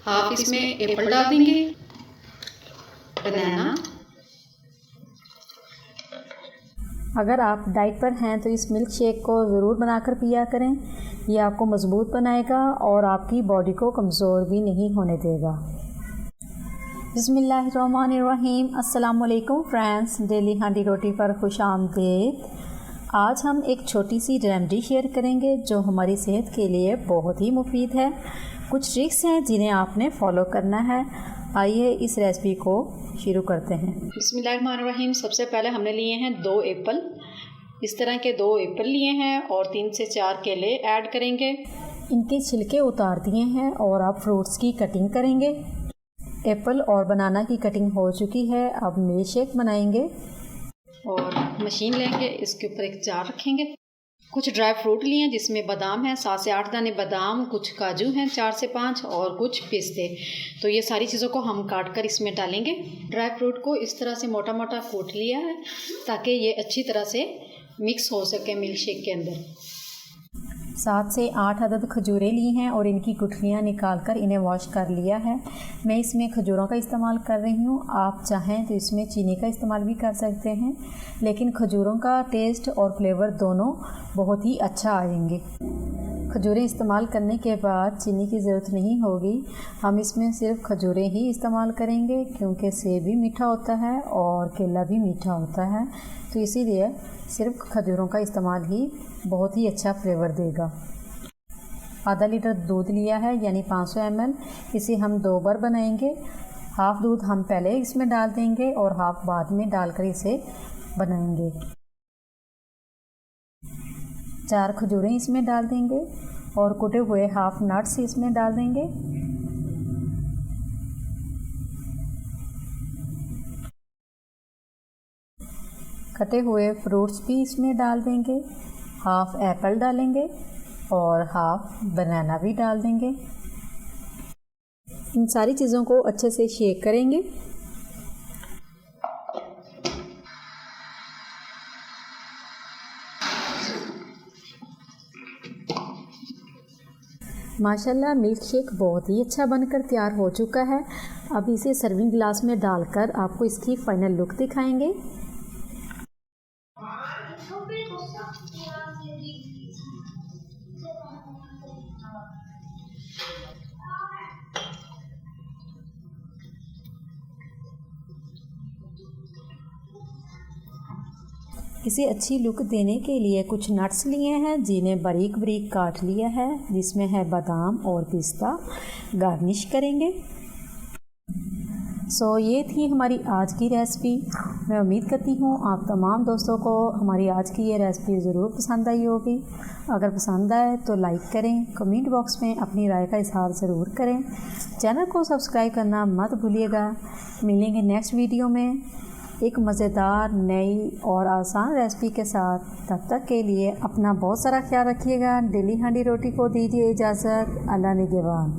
Half इसमें Apple डाल देंगे, बनाना। अगर आप डाइट पर हैं तो इस मिल्क शेक को ज़रूर बनाकर पिया करें। ये आपको मज़बूत बनाएगा और आपकी बॉडी को कमज़ोर भी नहीं होने देगा। बिस्मिल्लाहिर्रहमानिर्रहीम। अस्सलाम वालेकुम फ्रेंड्स, डेली हांडी रोटी पर खुश आमदीद। आज हम एक छोटी सी रेमेडी शेयर करेंगे जो हमारी सेहत के लिए बहुत ही मुफीद है। कुछ ट्रिक्स हैं जिन्हें आपने फॉलो करना है। आइए इस रेसिपी को शुरू करते हैं। बिस्मिल्लाहिर्रहमानिर्रहीम। सबसे पहले हमने लिए हैं 2 एप्पल। इस तरह के 2 एप्पल लिए हैं और 3 से 4 केले ऐड करेंगे। इनके छिलके उतार दिए हैं और आप फ्रूट्स की कटिंग करेंगे। एप्पल और बनाना की कटिंग हो चुकी है। अब मिल्क शेक बनाएंगे और मशीन लेंगे, इसके ऊपर एक जार रखेंगे। कुछ ड्राई फ्रूट लिए हैं जिसमें बादाम है 7 से 8 दाने बादाम, कुछ काजू हैं 4 से 5 और कुछ पिस्ते। तो ये सारी चीज़ों को हम काट कर इसमें डालेंगे। ड्राई फ्रूट को इस तरह से मोटा मोटा कूट लिया है ताकि ये अच्छी तरह से मिक्स हो सके मिल्क शेक के अंदर। 7 से 8 अदद खजूरें ली हैं और इनकी गुठलियाँ निकाल कर इन्हें वॉश कर लिया है। मैं इसमें खजूरों का इस्तेमाल कर रही हूँ। आप चाहें तो इसमें चीनी का इस्तेमाल भी कर सकते हैं, लेकिन खजूरों का टेस्ट और फ्लेवर दोनों बहुत ही अच्छा आएंगे। खजूरें इस्तेमाल करने के बाद चीनी की ज़रूरत नहीं होगी। हम इसमें सिर्फ खजूरें ही इस्तेमाल करेंगे क्योंकि सेब भी मीठा होता है और केला भी मीठा होता है, तो इसीलिए सिर्फ खजूरों का इस्तेमाल ही बहुत ही अच्छा फ्लेवर देगा। आधा लीटर दूध लिया है यानी 500 ml। इसे हम 2 बार बनाएंगे। हाफ़ दूध हम पहले इसमें डाल देंगे और हाफ़ बाद में डालकर इसे बनाएंगे। 4 खजूरें इसमें डाल देंगे और कुटे हुए हाफ़ नट्स इसमें डाल देंगे। कटे हुए फ्रूट्स भी इसमें डाल देंगे। हाफ़ एप्पल डालेंगे और हाफ़ बनाना भी डाल देंगे। इन सारी चीज़ों को अच्छे से शेक करेंगे। माशाल्लाह मिल्क शेक बहुत ही अच्छा बनकर तैयार हो चुका है। अब इसे सर्विंग ग्लास में डालकर आपको इसकी फ़ाइनल लुक दिखाएंगे। इसे अच्छी लुक देने के लिए कुछ नट्स लिए हैं जिन्हें बारीक बारीक काट लिया है, जिसमें है बादाम और पिस्ता। गार्निश करेंगे। ये थी हमारी आज की रेसिपी। मैं उम्मीद करती हूँ आप तमाम दोस्तों को हमारी आज की ये रेसिपी ज़रूर पसंद आई होगी। अगर पसंद आए तो लाइक करें, कमेंट बॉक्स में अपनी राय का इजहार ज़रूर करें। चैनल को सब्सक्राइब करना मत भूलिएगा। मिलेंगे नेक्स्ट वीडियो में एक मज़ेदार नई और आसान रेसिपी के साथ। तब तक के लिए अपना बहुत सारा ख्याल रखिएगा। डेली हांडी रोटी को दीजिए इजाज़त। अल्लाह निगहबान।